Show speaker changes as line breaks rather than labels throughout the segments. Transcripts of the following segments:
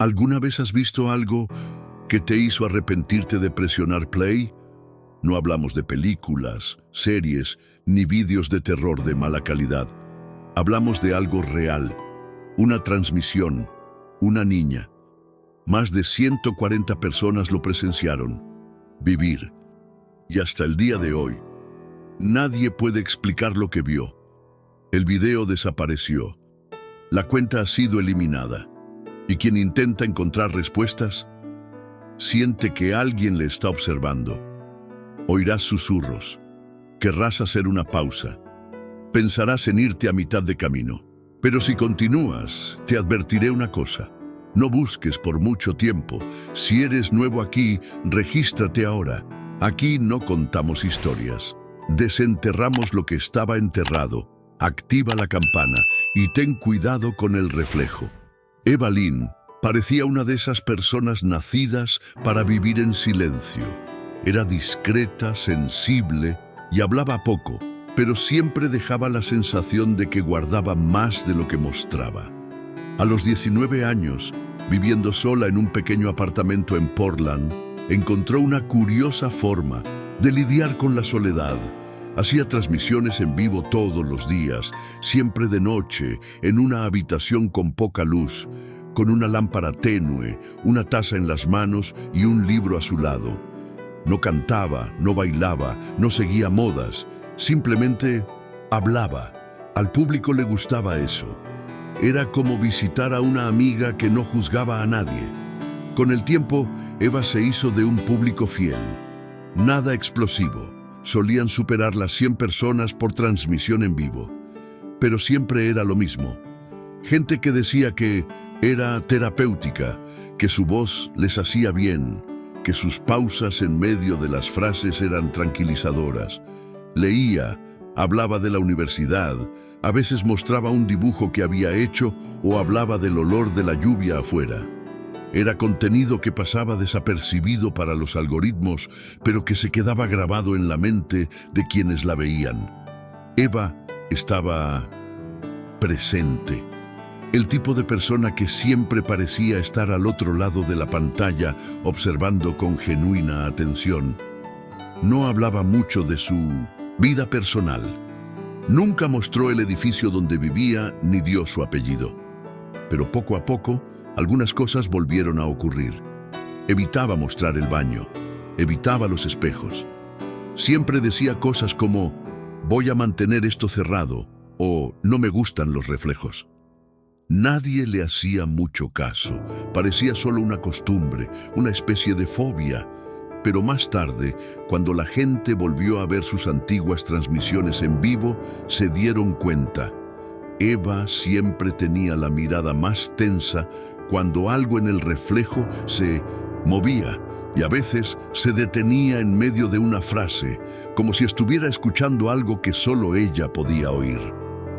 ¿Alguna vez has visto algo que te hizo arrepentirte de presionar play? No hablamos de películas, series, ni vídeos de terror de mala calidad. Hablamos de algo real, una transmisión, una niña. Más de 140 personas lo presenciaron. Vivir. Y hasta el día de hoy, nadie puede explicar lo que vio. El video desapareció. La cuenta ha sido eliminada. Y quien intenta encontrar respuestas, siente que alguien le está observando. Oirás susurros. Querrás hacer una pausa. Pensarás en irte a mitad de camino. Pero si continúas, te advertiré una cosa. No busques por mucho tiempo. Si eres nuevo aquí, regístrate ahora. Aquí no contamos historias. Desenterramos lo que estaba enterrado. Activa la campana y ten cuidado con el reflejo. Eva Lynn parecía una de esas personas nacidas para vivir en silencio. Era discreta, sensible y hablaba poco, pero siempre dejaba la sensación de que guardaba más de lo que mostraba. A los 19 años, viviendo sola en un pequeño apartamento en Portland, encontró una curiosa forma de lidiar con la soledad. Hacía transmisiones en vivo todos los días, siempre de noche, en una habitación con poca luz, con una lámpara tenue, una taza en las manos y un libro a su lado. No cantaba, no bailaba, no seguía modas, simplemente hablaba. Al público le gustaba eso. Era como visitar a una amiga que no juzgaba a nadie. Con el tiempo, Eva se hizo de un público fiel. Nada explosivo. Solían superar las 100 personas por transmisión en vivo. Pero siempre era lo mismo. Gente que decía que era terapéutica, que su voz les hacía bien, que sus pausas en medio de las frases eran tranquilizadoras. Leía, hablaba de la universidad, a veces mostraba un dibujo que había hecho o hablaba del olor de la lluvia afuera. Era contenido que pasaba desapercibido para los algoritmos, pero que se quedaba grabado en la mente de quienes la veían. Eva estaba presente. El tipo de persona que siempre parecía estar al otro lado de la pantalla, observando con genuina atención. No hablaba mucho de su vida personal. Nunca mostró el edificio donde vivía ni dio su apellido. Pero poco a poco, algunas cosas volvieron a ocurrir. Evitaba mostrar el baño, evitaba los espejos. Siempre decía cosas como, voy a mantener esto cerrado, o no me gustan los reflejos. Nadie le hacía mucho caso, parecía solo una costumbre, una especie de fobia. Pero más tarde, cuando la gente volvió a ver sus antiguas transmisiones en vivo, se dieron cuenta. Eva siempre tenía la mirada más tensa cuando algo en el reflejo se movía y a veces se detenía en medio de una frase, como si estuviera escuchando algo que solo ella podía oír.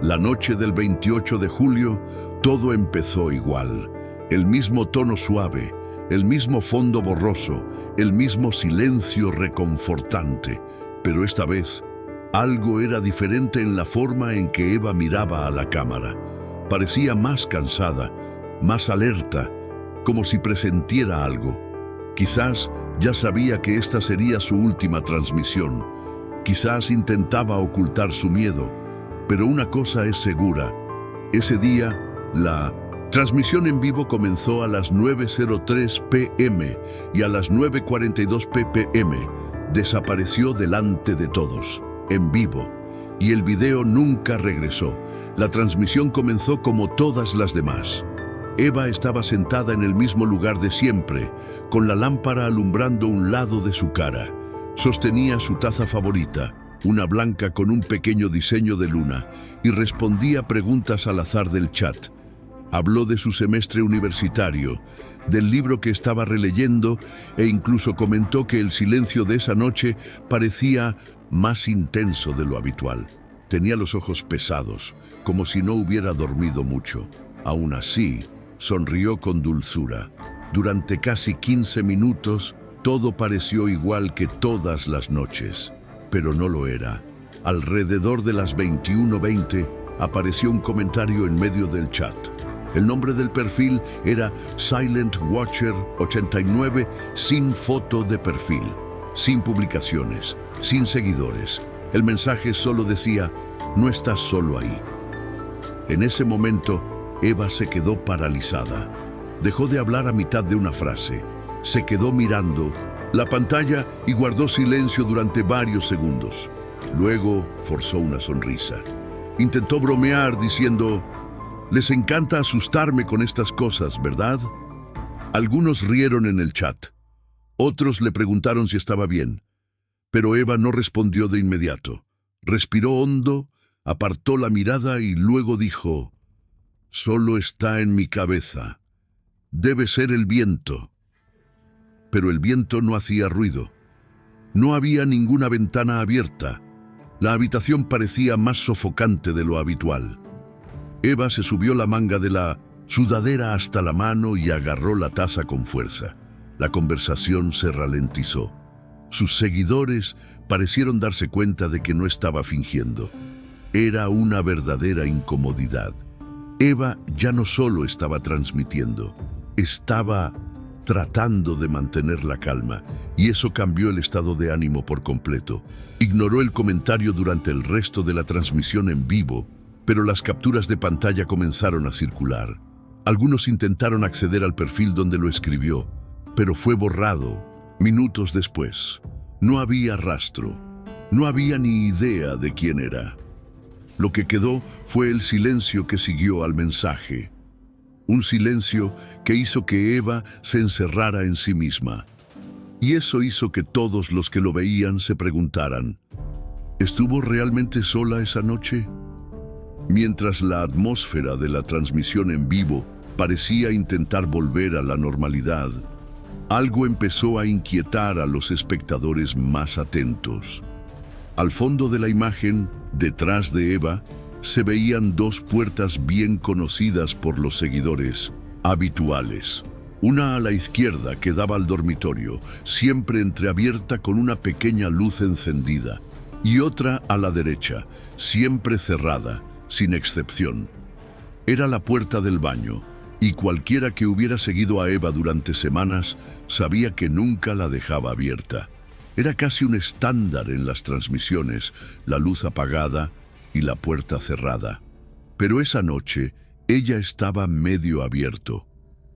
La noche del 28 de julio, todo empezó igual. El mismo tono suave, el mismo fondo borroso, el mismo silencio reconfortante. Pero esta vez, algo era diferente en la forma en que Eva miraba a la cámara. Parecía más cansada, más alerta, como si presentiera algo. Quizás ya sabía que esta sería su última transmisión. Quizás intentaba ocultar su miedo. Pero una cosa es segura. Ese día, la transmisión en vivo comenzó a las 9:03 p.m. y a las 9:42 p.m. desapareció delante de todos, en vivo. Y el video nunca regresó. La transmisión comenzó como todas las demás. Eva estaba sentada en el mismo lugar de siempre, con la lámpara alumbrando un lado de su cara. Sostenía su taza favorita, una blanca con un pequeño diseño de luna, y respondía preguntas al azar del chat. Habló de su semestre universitario, del libro que estaba releyendo e incluso comentó que el silencio de esa noche parecía más intenso de lo habitual. Tenía los ojos pesados, como si no hubiera dormido mucho. Aún así, sonrió con dulzura. Durante casi 15 minutos, todo pareció igual que todas las noches. Pero no lo era. Alrededor de las 21:20 apareció un comentario en medio del chat. El nombre del perfil era Silent Watcher 89, sin foto de perfil, sin publicaciones, sin seguidores. El mensaje solo decía: no estás solo ahí. En ese momento, Eva se quedó paralizada. Dejó de hablar a mitad de una frase. Se quedó mirando la pantalla y guardó silencio durante varios segundos. Luego forzó una sonrisa. Intentó bromear diciendo: les encanta asustarme con estas cosas, ¿verdad? Algunos rieron en el chat. Otros le preguntaron si estaba bien. Pero Eva no respondió de inmediato. Respiró hondo, apartó la mirada y luego dijo: solo está en mi cabeza. Debe ser el viento. Pero el viento no hacía ruido. No había ninguna ventana abierta. La habitación parecía más sofocante de lo habitual. Eva se subió la manga de la sudadera hasta la mano y agarró la taza con fuerza. La conversación se ralentizó. Sus seguidores parecieron darse cuenta de que no estaba fingiendo. Era una verdadera incomodidad. Eva ya no solo estaba transmitiendo, estaba tratando de mantener la calma, y eso cambió el estado de ánimo por completo. Ignoró el comentario durante el resto de la transmisión en vivo, pero las capturas de pantalla comenzaron a circular. Algunos intentaron acceder al perfil donde lo escribió, pero fue borrado minutos después. No había rastro, no había ni idea de quién era. Lo que quedó fue el silencio que siguió al mensaje. Un silencio que hizo que Eva se encerrara en sí misma. Y eso hizo que todos los que lo veían se preguntaran: ¿estuvo realmente sola esa noche? Mientras la atmósfera de la transmisión en vivo parecía intentar volver a la normalidad, algo empezó a inquietar a los espectadores más atentos. Al fondo de la imagen, detrás de Eva, se veían dos puertas bien conocidas por los seguidores habituales. Una a la izquierda que daba al dormitorio, siempre entreabierta con una pequeña luz encendida, y otra a la derecha, siempre cerrada, sin excepción. Era la puerta del baño, y cualquiera que hubiera seguido a Eva durante semanas sabía que nunca la dejaba abierta. Era casi un estándar en las transmisiones, la luz apagada y la puerta cerrada. Pero esa noche ella estaba medio abierto,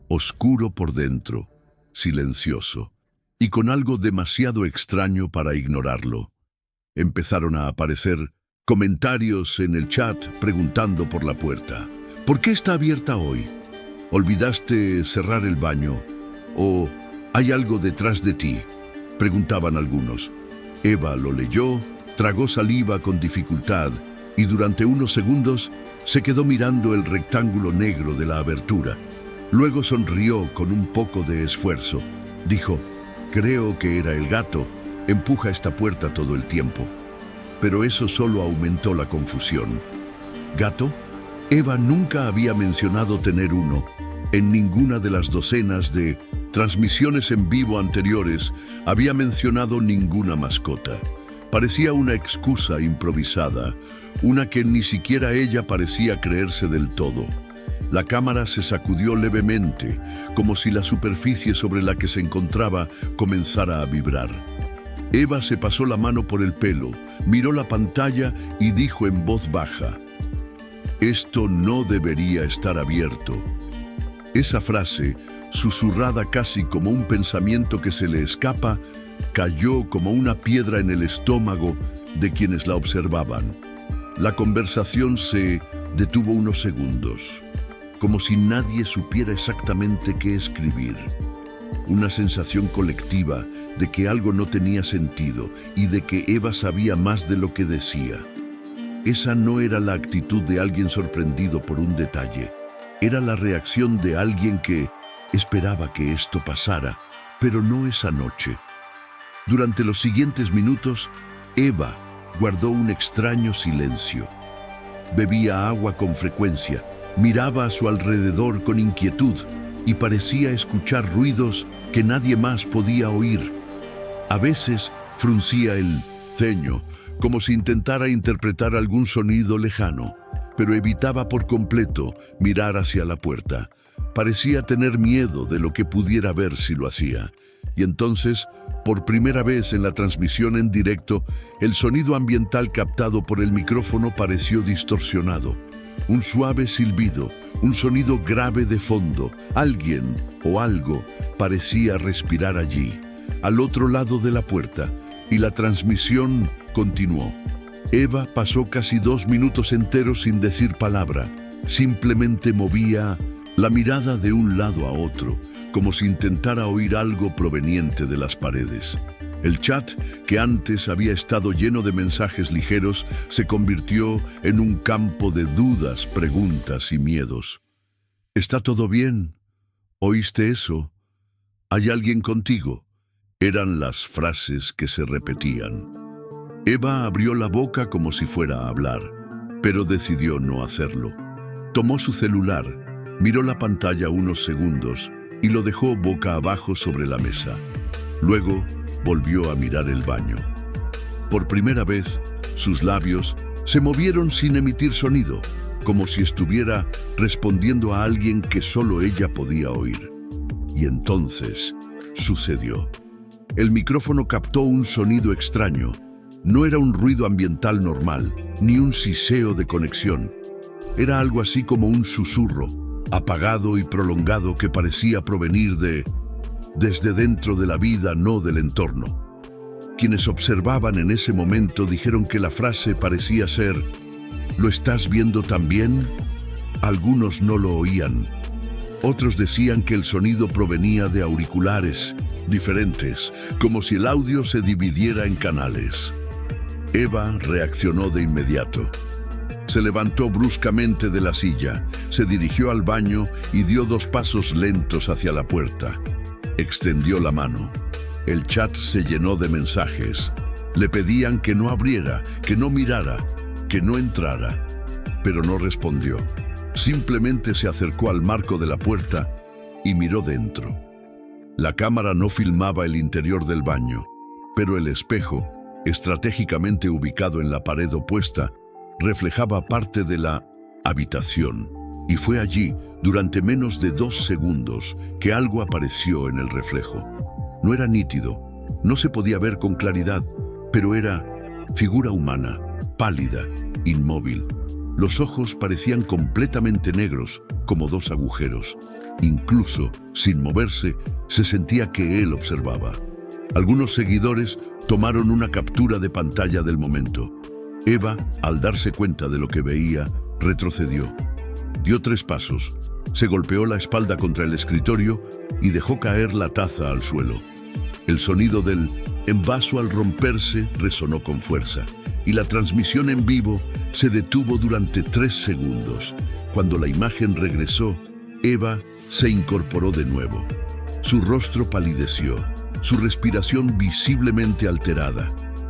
oscuro por dentro, silencioso, y con algo demasiado extraño para ignorarlo. Empezaron a aparecer comentarios en el chat preguntando por la puerta. ¿Por qué está abierta hoy? ¿Olvidaste cerrar el baño? ¿O hay algo detrás de ti?, preguntaban algunos. Eva lo leyó, tragó saliva con dificultad y durante unos segundos se quedó mirando el rectángulo negro de la abertura. Luego sonrió con un poco de esfuerzo. Dijo: creo que era el gato, empuja esta puerta todo el tiempo. Pero eso solo aumentó la confusión. ¿Gato? Eva nunca había mencionado tener uno. En ninguna de las docenas de transmisiones en vivo anteriores había mencionado ninguna mascota. Parecía una excusa improvisada, una que ni siquiera ella parecía creerse del todo. La cámara se sacudió levemente, como si la superficie sobre la que se encontraba comenzara a vibrar. Eva se pasó la mano por el pelo, miró la pantalla y dijo en voz baja: esto no debería estar abierto. Esa frase, susurrada casi como un pensamiento que se le escapa, cayó como una piedra en el estómago de quienes la observaban. La conversación se detuvo unos segundos, como si nadie supiera exactamente qué escribir. Una sensación colectiva de que algo no tenía sentido y de que Eva sabía más de lo que decía. Esa no era la actitud de alguien sorprendido por un detalle. Era la reacción de alguien que esperaba que esto pasara, pero no esa noche. Durante los siguientes minutos, Eva guardó un extraño silencio. Bebía agua con frecuencia, miraba a su alrededor con inquietud y parecía escuchar ruidos que nadie más podía oír. A veces fruncía el ceño, como si intentara interpretar algún sonido lejano, pero evitaba por completo mirar hacia la puerta. Parecía tener miedo de lo que pudiera ver si lo hacía. Y entonces, por primera vez en la transmisión en directo, el sonido ambiental captado por el micrófono pareció distorsionado. Un suave silbido, un sonido grave de fondo. Alguien o algo parecía respirar allí, al otro lado de la puerta, y la transmisión continuó. Eva pasó casi 2 minutos enteros sin decir palabra. Simplemente movía la mirada de un lado a otro, como si intentara oír algo proveniente de las paredes. El chat, que antes había estado lleno de mensajes ligeros, se convirtió en un campo de dudas, preguntas y miedos. ¿Está todo bien? ¿Oíste eso? ¿Hay alguien contigo? Eran las frases que se repetían. Eva abrió la boca como si fuera a hablar, pero decidió no hacerlo. Tomó su celular, miró la pantalla unos segundos y lo dejó boca abajo sobre la mesa. Luego volvió a mirar el baño. Por primera vez, sus labios se movieron sin emitir sonido, como si estuviera respondiendo a alguien que solo ella podía oír. Y entonces sucedió. El micrófono captó un sonido extraño. No era un ruido ambiental normal, ni un siseo de conexión. Era algo así como un susurro, apagado y prolongado que parecía provenir desde dentro de la vida, no del entorno. Quienes observaban en ese momento dijeron que la frase parecía ser: ¿lo estás viendo también? Algunos no lo oían. Otros decían que el sonido provenía de auriculares diferentes, como si el audio se dividiera en canales. Eva reaccionó de inmediato. Se levantó bruscamente de la silla, se dirigió al baño y dio 2 pasos lentos hacia la puerta. Extendió la mano. El chat se llenó de mensajes. Le pedían que no abriera, que no mirara, que no entrara, pero no respondió. Simplemente se acercó al marco de la puerta y miró dentro. La cámara no filmaba el interior del baño, pero el espejo, estratégicamente ubicado en la pared opuesta, reflejaba parte de la habitación. Y fue allí, durante menos de 2 segundos, que algo apareció en el reflejo. No era nítido, no se podía ver con claridad, pero era figura humana, pálida, inmóvil. Los ojos parecían completamente negros, como 2 agujeros. Incluso, sin moverse, se sentía que él observaba. Algunos seguidores tomaron una captura de pantalla del momento. Eva, al darse cuenta de lo que veía, retrocedió. Dio 3 pasos, se golpeó la espalda contra el escritorio y dejó caer la taza al suelo. El sonido del envaso al romperse resonó con fuerza, y la transmisión en vivo se detuvo durante 3 segundos. Cuando la imagen regresó, Eva se incorporó de nuevo. Su rostro palideció, su respiración visiblemente alterada.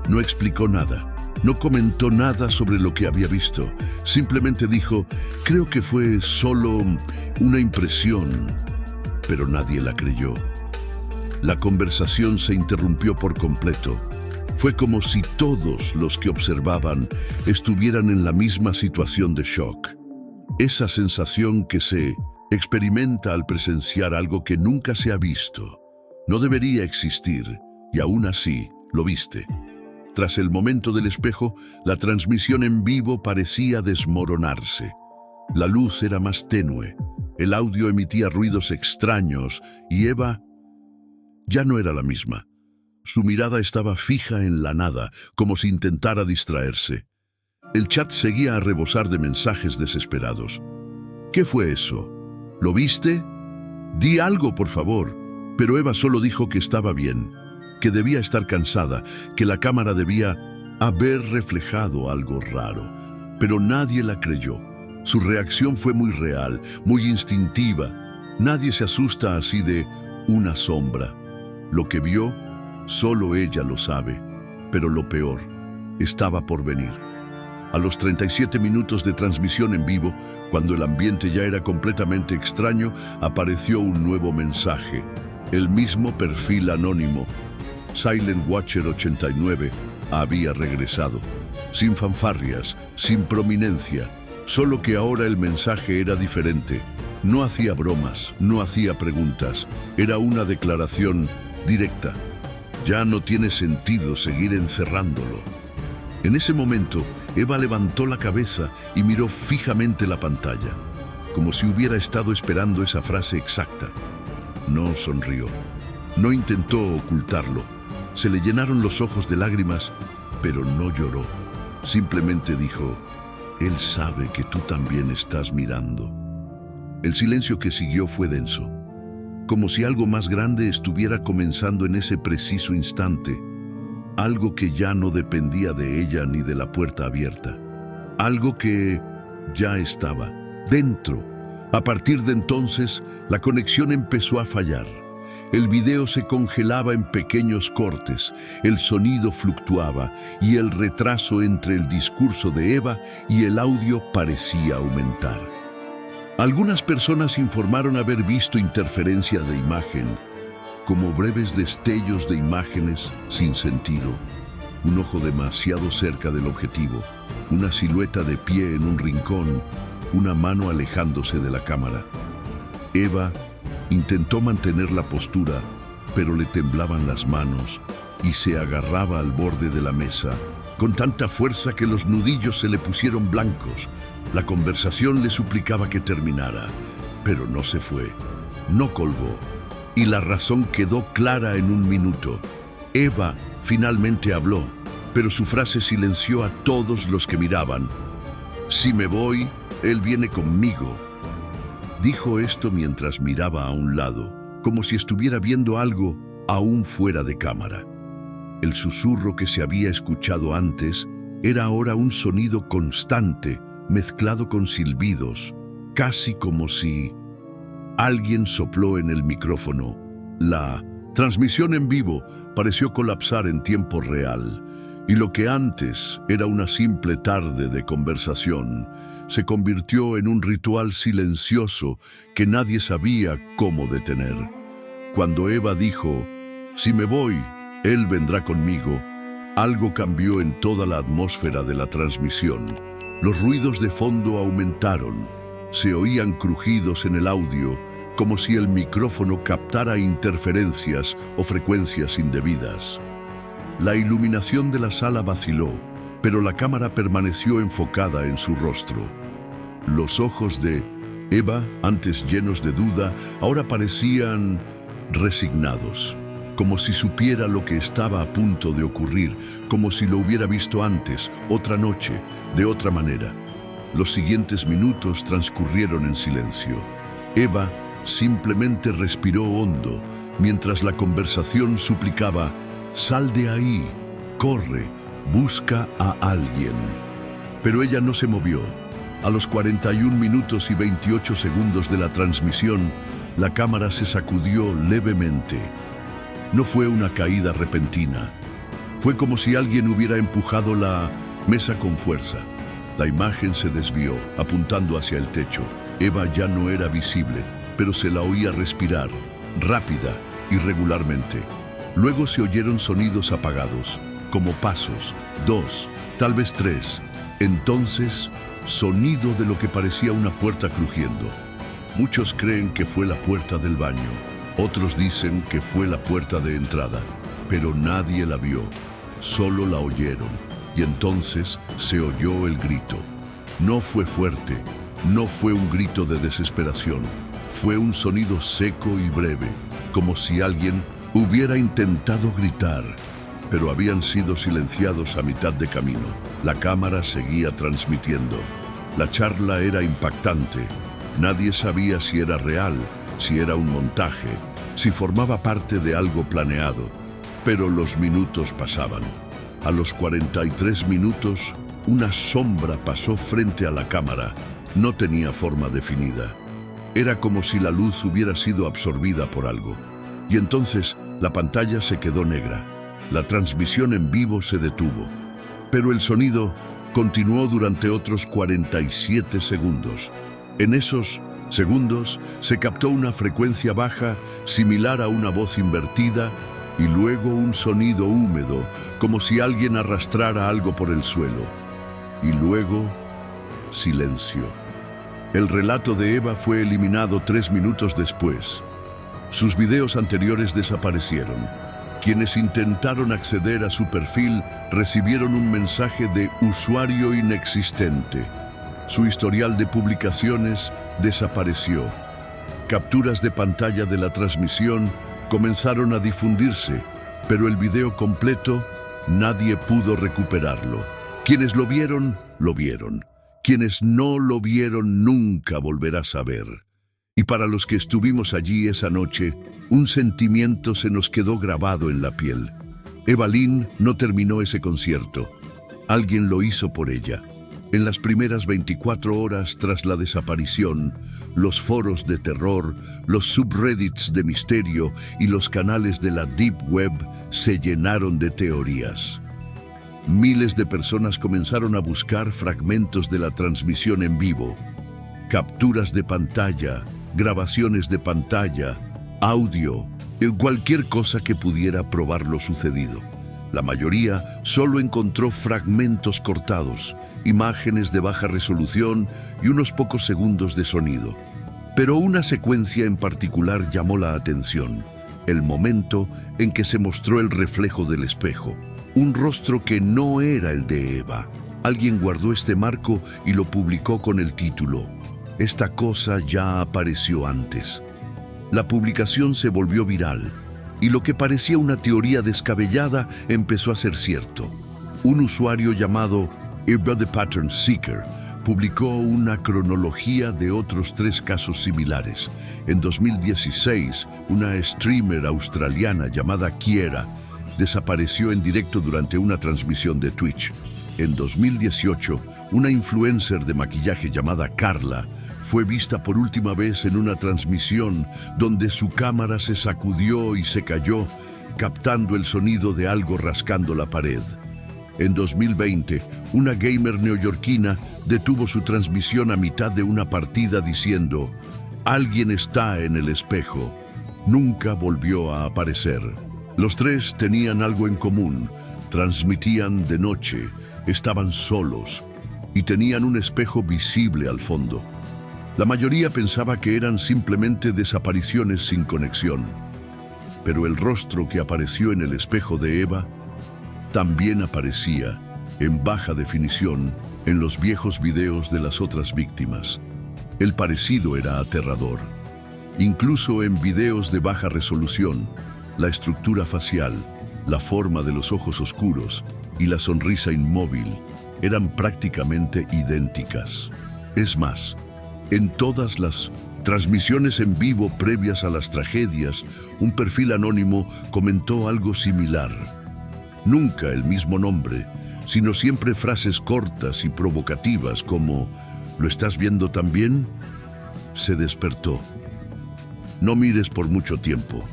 No explicó nada. No comentó nada sobre lo que había visto. Simplemente dijo: creo que fue solo una impresión. Pero nadie la creyó. La conversación se interrumpió por completo. Fue como si todos los que observaban estuvieran en la misma situación de shock. Esa sensación que se experimenta al presenciar algo que nunca se ha visto. No debería existir, y aún así lo viste. Tras el momento del espejo, la transmisión en vivo parecía desmoronarse. La luz era más tenue, el audio emitía ruidos extraños y Eva ya no era la misma. Su mirada estaba fija en la nada, como si intentara distraerse. El chat seguía a rebosar de mensajes desesperados. ¿Qué fue eso? ¿Lo viste? Di algo, por favor. Pero Eva solo dijo que estaba bien, que debía estar cansada, que la cámara debía haber reflejado algo raro. Pero nadie la creyó. Su reacción fue muy real, muy instintiva. Nadie se asusta así de una sombra. Lo que vio, solo ella lo sabe, pero lo peor estaba por venir. A los 37 minutos de transmisión en vivo, cuando el ambiente ya era completamente extraño, apareció un nuevo mensaje. El mismo perfil anónimo, Silent Watcher 89, había regresado. Sin fanfarrias, sin prominencia, solo que ahora el mensaje era diferente. No hacía bromas, no hacía preguntas, era una declaración directa. Ya no tiene sentido seguir encerrándolo. En ese momento, Eva levantó la cabeza y miró fijamente la pantalla, como si hubiera estado esperando esa frase exacta. No sonrió, no intentó ocultarlo. Se le llenaron los ojos de lágrimas, pero no lloró. Simplemente dijo: «Él sabe que tú también estás mirando». El silencio que siguió fue denso, como si algo más grande estuviera comenzando en ese preciso instante, algo que ya no dependía de ella ni de la puerta abierta, algo que ya estaba dentro. A partir de entonces, la conexión empezó a fallar. El video se congelaba en pequeños cortes, el sonido fluctuaba y el retraso entre el discurso de Eva y el audio parecía aumentar. Algunas personas informaron haber visto interferencia de imagen, como breves destellos de imágenes sin sentido, un ojo demasiado cerca del objetivo, una silueta de pie en un rincón, una mano alejándose de la cámara. Eva intentó mantener la postura, pero le temblaban las manos y se agarraba al borde de la mesa con tanta fuerza que los nudillos se le pusieron blancos. La conversación le suplicaba que terminara, pero no se fue, no colgó, y la razón quedó clara en un minuto. Eva finalmente habló, pero su frase silenció a todos los que miraban. «Si me voy, él viene conmigo». Dijo esto mientras miraba a un lado, como si estuviera viendo algo aún fuera de cámara. El susurro que se había escuchado antes era ahora un sonido constante, mezclado con silbidos, casi como si alguien sopló en el micrófono. La transmisión en vivo pareció colapsar en tiempo real, y lo que antes era una simple tarde de conversación se convirtió en un ritual silencioso que nadie sabía cómo detener. Cuando Eva dijo: «Si me voy, él vendrá conmigo», algo cambió en toda la atmósfera de la transmisión. Los ruidos de fondo aumentaron, se oían crujidos en el audio, como si el micrófono captara interferencias o frecuencias indebidas. La iluminación de la sala vaciló, pero la cámara permaneció enfocada en su rostro. Los ojos de Eva, antes llenos de duda, ahora parecían resignados, como si supiera lo que estaba a punto de ocurrir, como si lo hubiera visto antes, otra noche, de otra manera. Los siguientes minutos transcurrieron en silencio. Eva simplemente respiró hondo, mientras la conversación suplicaba: «Sal de ahí, corre, busca a alguien». Pero ella no se movió. A los 41 minutos y 28 segundos de la transmisión, la cámara se sacudió levemente. No fue una caída repentina. Fue como si alguien hubiera empujado la mesa con fuerza. La imagen se desvió, apuntando hacia el techo. Eva ya no era visible, pero se la oía respirar, rápida y regularmente. Luego se oyeron sonidos apagados, como pasos, 2, tal vez 3. Entonces, sonido de lo que parecía una puerta crujiendo. Muchos creen que fue la puerta del baño. Otros dicen que fue la puerta de entrada, pero nadie la vio, solo la oyeron, y entonces se oyó el grito. No fue fuerte, no fue un grito de desesperación, fue un sonido seco y breve, como si alguien hubiera intentado gritar, pero habían sido silenciados a mitad de camino. La cámara seguía transmitiendo. La charla era impactante. Nadie sabía si era real, si era un montaje, si formaba parte de algo planeado. Pero los minutos pasaban. A los 43 minutos, una sombra pasó frente a la cámara. No tenía forma definida. Era como si la luz hubiera sido absorbida por algo. Y entonces la pantalla se quedó negra. La transmisión en vivo se detuvo. Pero el sonido continuó durante otros 47 segundos. En esos segundos se captó una frecuencia baja similar a una voz invertida y luego un sonido húmedo, como si alguien arrastrara algo por el suelo. Y luego silencio. El relato de Eva fue eliminado 3 minutos después. Sus videos anteriores desaparecieron. Quienes intentaron acceder a su perfil recibieron un mensaje de usuario inexistente. Su historial de publicaciones desapareció. Capturas de pantalla de la transmisión comenzaron a difundirse, pero el video completo nadie pudo recuperarlo. Quienes lo vieron, lo vieron. Quienes no lo vieron nunca volverá a saber. Y para los que estuvimos allí esa noche, un sentimiento se nos quedó grabado en la piel. Eva Lynn no terminó ese concierto. Alguien lo hizo por ella. En las primeras 24 horas tras la desaparición, los foros de terror, los subreddits de misterio y los canales de la Deep Web se llenaron de teorías. Miles de personas comenzaron a buscar fragmentos de la transmisión en vivo, capturas de pantalla, grabaciones de pantalla, audio, cualquier cosa que pudiera probar lo sucedido. La mayoría solo encontró fragmentos cortados, imágenes de baja resolución y unos pocos segundos de sonido. Pero una secuencia en particular llamó la atención: el momento en que se mostró el reflejo del espejo. Un rostro que no era el de Eva. Alguien guardó este marco y lo publicó con el título: "Esta cosa ya apareció antes". La publicación se volvió viral, y lo que parecía una teoría descabellada empezó a ser cierto. Un usuario llamado Eva the Pattern Seeker publicó una cronología de otros 3 casos similares. En 2016, una streamer australiana llamada Kiera desapareció en directo durante una transmisión de Twitch. En 2018, una influencer de maquillaje llamada Carla fue vista por última vez en una transmisión donde su cámara se sacudió y se cayó, captando el sonido de algo rascando la pared. En 2020, una gamer neoyorquina detuvo su transmisión a mitad de una partida diciendo: "Alguien está en el espejo". Nunca volvió a aparecer. Los 3 tenían algo en común: transmitían de noche, estaban solos y tenían un espejo visible al fondo. La mayoría pensaba que eran simplemente desapariciones sin conexión. Pero el rostro que apareció en el espejo de Eva también aparecía en baja definición en los viejos videos de las otras víctimas. El parecido era aterrador. Incluso en videos de baja resolución, la estructura facial, la forma de los ojos oscuros y la sonrisa inmóvil eran prácticamente idénticas. Es más, en todas las transmisiones en vivo previas a las tragedias, un perfil anónimo comentó algo similar. Nunca el mismo nombre, sino siempre frases cortas y provocativas como: "¿Lo estás viendo también?". Se despertó. No mires por mucho tiempo.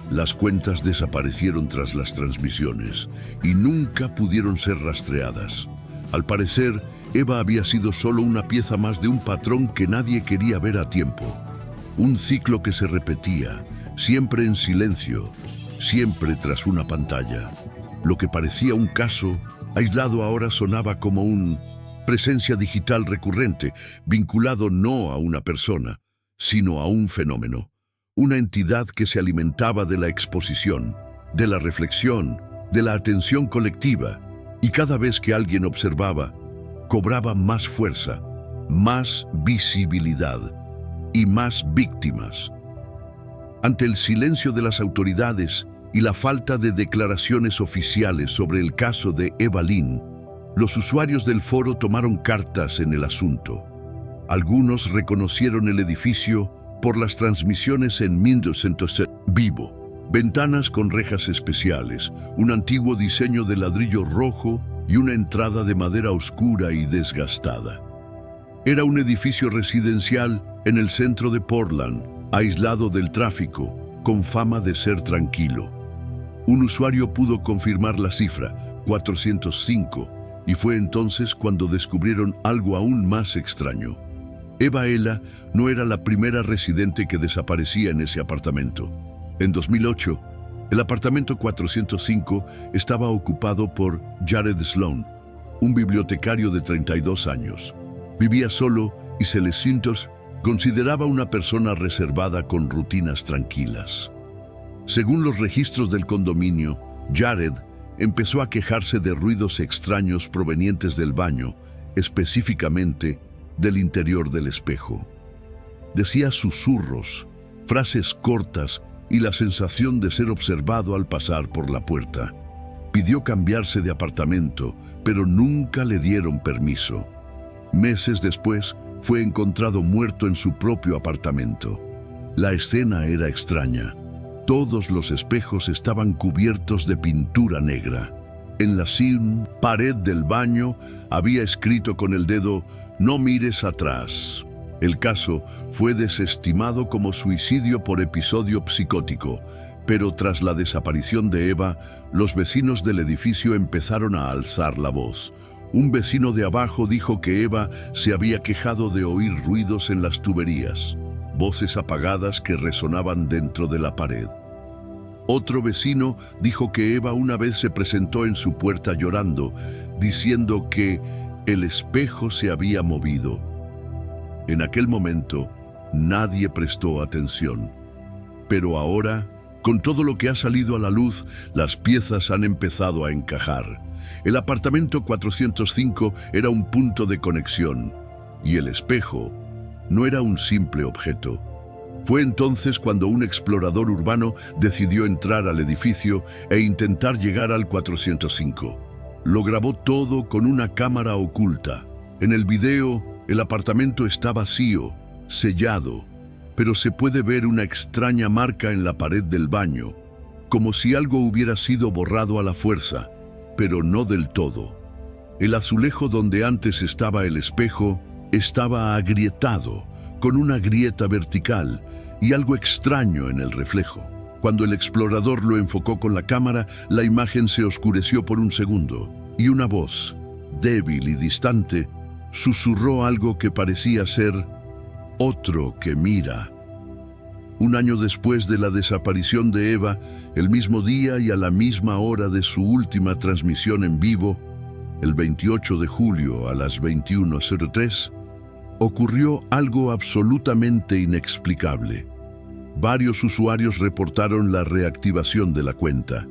Las cuentas desaparecieron tras las transmisiones y nunca pudieron ser rastreadas. Al parecer, Eva había sido solo una pieza más de un patrón que nadie quería ver a tiempo. Un ciclo que se repetía, siempre en silencio, siempre tras una pantalla. Lo que parecía un caso aislado ahora sonaba como una presencia digital recurrente, vinculado no a una persona, sino a un fenómeno. Una entidad que se alimentaba de la exposición, de la reflexión, de la atención colectiva, y cada vez que alguien observaba, cobraba más fuerza, más visibilidad y más víctimas. Ante el silencio de las autoridades y la falta de declaraciones oficiales sobre el caso de Eva Lynn, los usuarios del foro tomaron cartas en el asunto. Algunos reconocieron el edificio por las transmisiones en 1900 vivo, ventanas con rejas especiales, un antiguo diseño de ladrillo rojo y una entrada de madera oscura y desgastada. Era un edificio residencial en el centro de Portland, aislado del tráfico, con fama de ser tranquilo. Un usuario pudo confirmar la cifra, 405, y fue entonces cuando descubrieron algo aún más extraño. Eva Ella no era la primera residente que desaparecía en ese apartamento. En 2008, el apartamento 405 estaba ocupado por Jared Sloan, un bibliotecario de 32 años. Vivía solo y Celestintos consideraba una persona reservada con rutinas tranquilas. Según los registros del condominio, Jared empezó a quejarse de ruidos extraños provenientes del baño, específicamente del interior del espejo. Decía susurros, frases cortas y la sensación de ser observado al pasar por la puerta. Pidió cambiarse de apartamento, pero nunca le dieron permiso. Meses después, fue encontrado muerto en su propio apartamento. La escena era extraña. Todos los espejos estaban cubiertos de pintura negra. En la pared del baño había escrito con el dedo: "No mires atrás". El caso fue desestimado como suicidio por episodio psicótico, pero tras la desaparición de Eva, los vecinos del edificio empezaron a alzar la voz. Un vecino de abajo dijo que Eva se había quejado de oír ruidos en las tuberías, voces apagadas que resonaban dentro de la pared. Otro vecino dijo que Eva una vez se presentó en su puerta llorando, diciendo que el espejo se había movido. En aquel momento, nadie prestó atención. Pero ahora, con todo lo que ha salido a la luz, las piezas han empezado a encajar. El apartamento 405 era un punto de conexión, y el espejo no era un simple objeto. Fue entonces cuando un explorador urbano decidió entrar al edificio e intentar llegar al 405. Lo grabó todo con una cámara oculta. En el video, el apartamento está vacío, sellado, pero se puede ver una extraña marca en la pared del baño, como si algo hubiera sido borrado a la fuerza, pero no del todo. El azulejo donde antes estaba el espejo estaba agrietado, con una grieta vertical y algo extraño en el reflejo. Cuando el explorador lo enfocó con la cámara, la imagen se oscureció por un segundo, y una voz, débil y distante, susurró algo que parecía ser: "Otro que mira". Un año después de la desaparición de Eva, el mismo día y a la misma hora de su última transmisión en vivo, el 28 de julio a las 21:03, ocurrió algo absolutamente inexplicable. Varios usuarios reportaron la reactivación de la cuenta.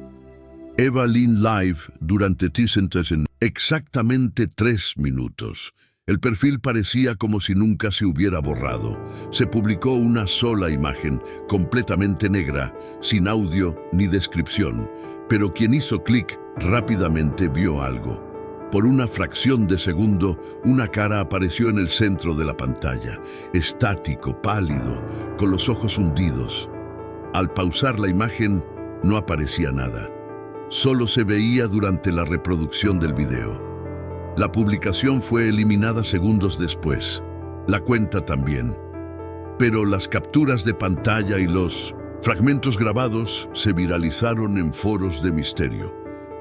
Eva Lynn Live durante en exactamente 3 minutos. El perfil parecía como si nunca se hubiera borrado. Se publicó una sola imagen, completamente negra, sin audio ni descripción, pero quien hizo clic rápidamente vio algo. Por una fracción de segundo, una cara apareció en el centro de la pantalla, estático, pálido, con los ojos hundidos. Al pausar la imagen, no aparecía nada. Solo se veía durante la reproducción del video. La publicación fue eliminada segundos después. La cuenta también. Pero las capturas de pantalla y los fragmentos grabados se viralizaron en foros de misterio.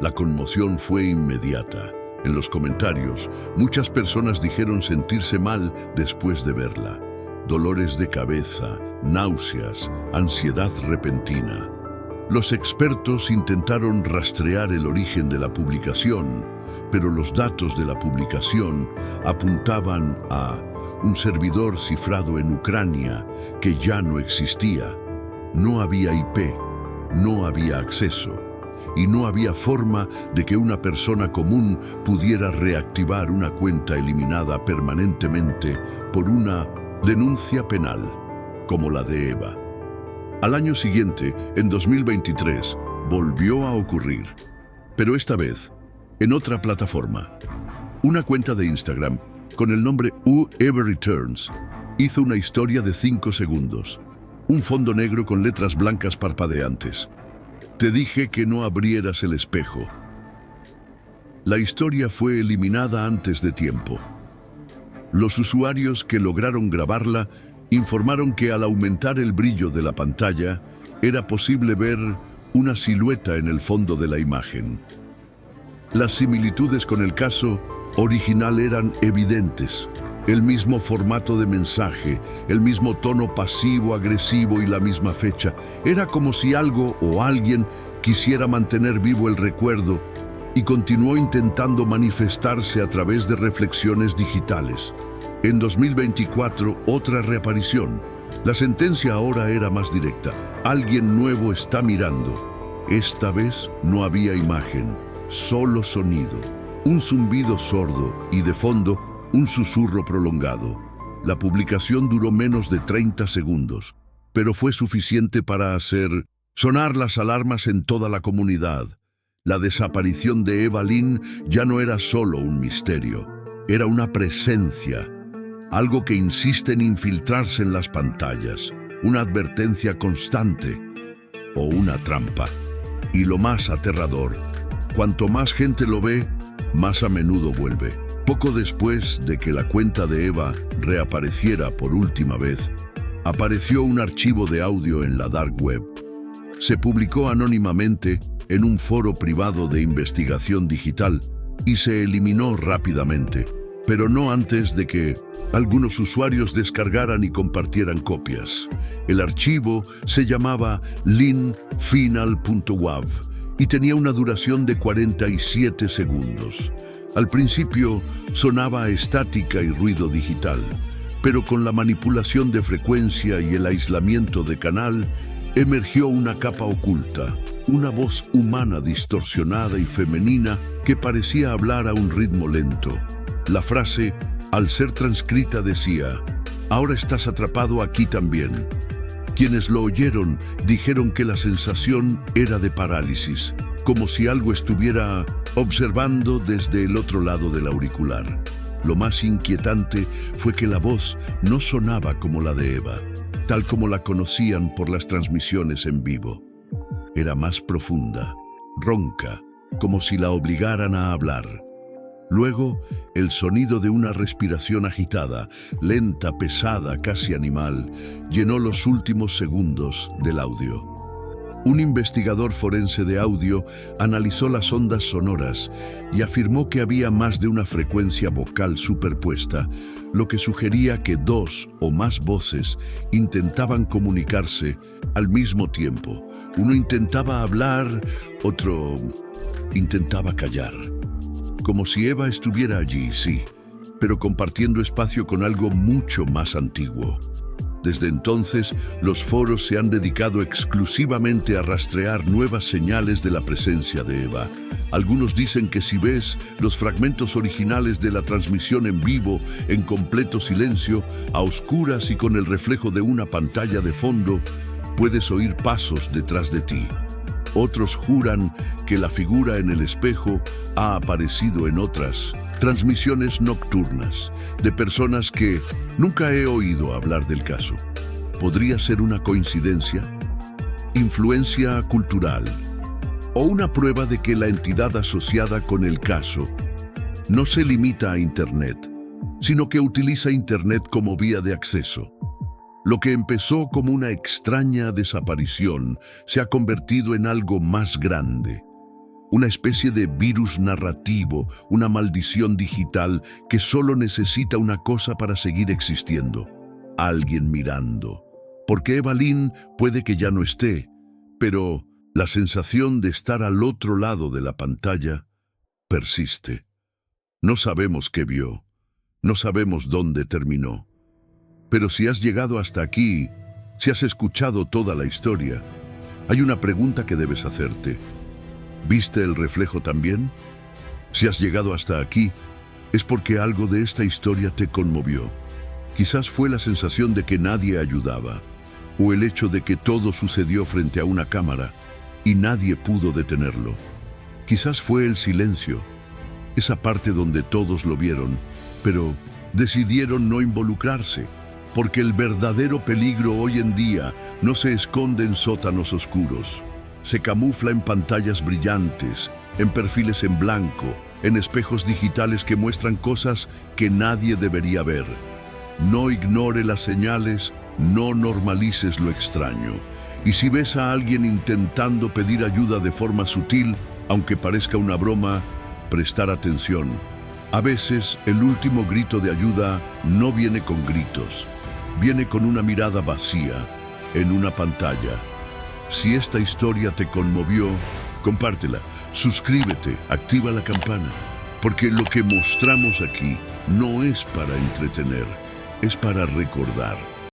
La conmoción fue inmediata. En los comentarios, muchas personas dijeron sentirse mal después de verla. Dolores de cabeza, náuseas, ansiedad repentina. Los expertos intentaron rastrear el origen de la publicación, pero los datos de la publicación apuntaban a un servidor cifrado en Ucrania que ya no existía. No había IP, no había acceso, y no había forma de que una persona común pudiera reactivar una cuenta eliminada permanentemente por una denuncia penal, como la de Eva. Al año siguiente, en 2023, volvió a ocurrir, pero esta vez en otra plataforma. Una cuenta de Instagram con el nombre Eva Returns hizo una historia de 5 segundos, un fondo negro con letras blancas parpadeantes. Te dije que no abrieras el espejo. La historia fue eliminada antes de tiempo. Los usuarios que lograron grabarla informaron que al aumentar el brillo de la pantalla, era posible ver una silueta en el fondo de la imagen. Las similitudes con el caso original eran evidentes. El mismo formato de mensaje, el mismo tono pasivo-agresivo y la misma fecha. Era como si algo o alguien quisiera mantener vivo el recuerdo y continuó intentando manifestarse a través de reflexiones digitales. En 2024, otra reaparición. La sentencia ahora era más directa. Alguien nuevo está mirando. Esta vez no había imagen, solo sonido. Un zumbido sordo y de fondo, un susurro prolongado. La publicación duró menos de 30 segundos, pero fue suficiente para hacer sonar las alarmas en toda la comunidad. La desaparición de Eva Lynn ya no era solo un misterio, era una presencia, algo que insiste en infiltrarse en las pantallas, una advertencia constante o una trampa. Y lo más aterrador, cuanto más gente lo ve, más a menudo vuelve. Poco después de que la cuenta de Eva reapareciera por última vez, apareció un archivo de audio en la dark web. Se publicó anónimamente en un foro privado de investigación digital y se eliminó rápidamente, pero no antes de que algunos usuarios descargaran y compartieran copias. El archivo se llamaba lynnfinal.wav y tenía una duración de 47 segundos. Al principio sonaba a estática y ruido digital, pero con la manipulación de frecuencia y el aislamiento de canal, emergió una capa oculta, una voz humana distorsionada y femenina que parecía hablar a un ritmo lento. La frase, al ser transcrita, decía: "Ahora estás atrapado aquí también". Quienes lo oyeron dijeron que la sensación era de parálisis, como si algo estuviera observando desde el otro lado del auricular. Lo más inquietante fue que la voz no sonaba como la de Eva, tal como la conocían por las transmisiones en vivo. Era más profunda, ronca, como si la obligaran a hablar. Luego, el sonido de una respiración agitada, lenta, pesada, casi animal, llenó los últimos segundos del audio. Un investigador forense de audio analizó las ondas sonoras y afirmó que había más de una frecuencia vocal superpuesta, lo que sugería que dos o más voces intentaban comunicarse al mismo tiempo. Uno intentaba hablar, otro intentaba callar. Como si Eva estuviera allí, sí, pero compartiendo espacio con algo mucho más antiguo. Desde entonces, los foros se han dedicado exclusivamente a rastrear nuevas señales de la presencia de Eva. Algunos dicen que si ves los fragmentos originales de la transmisión en vivo, en completo silencio, a oscuras y con el reflejo de una pantalla de fondo, puedes oír pasos detrás de ti. Otros juran que la figura en el espejo ha aparecido en otras transmisiones nocturnas de personas que nunca he oído hablar del caso. ¿Podría ser una coincidencia? ¿Influencia cultural? ¿O una prueba de que la entidad asociada con el caso no se limita a Internet, sino que utiliza Internet como vía de acceso? Lo que empezó como una extraña desaparición se ha convertido en algo más grande. Una especie de virus narrativo, una maldición digital que solo necesita una cosa para seguir existiendo: alguien mirando. Porque Eva Lynn puede que ya no esté, pero la sensación de estar al otro lado de la pantalla persiste. No sabemos qué vio, no sabemos dónde terminó. Pero si has llegado hasta aquí, si has escuchado toda la historia, hay una pregunta que debes hacerte. ¿Viste el reflejo también? Si has llegado hasta aquí, es porque algo de esta historia te conmovió. Quizás fue la sensación de que nadie ayudaba, o el hecho de que todo sucedió frente a una cámara y nadie pudo detenerlo. Quizás fue el silencio, esa parte donde todos lo vieron, pero decidieron no involucrarse, porque el verdadero peligro hoy en día no se esconde en sótanos oscuros. Se camufla en pantallas brillantes, en perfiles en blanco, en espejos digitales que muestran cosas que nadie debería ver. No ignore las señales, no normalices lo extraño. Y si ves a alguien intentando pedir ayuda de forma sutil, aunque parezca una broma, prestar atención. A veces, el último grito de ayuda no viene con gritos, viene con una mirada vacía, en una pantalla. Si esta historia te conmovió, compártela, suscríbete, activa la campana Porque lo que mostramos aquí no es para entretener, es para recordar.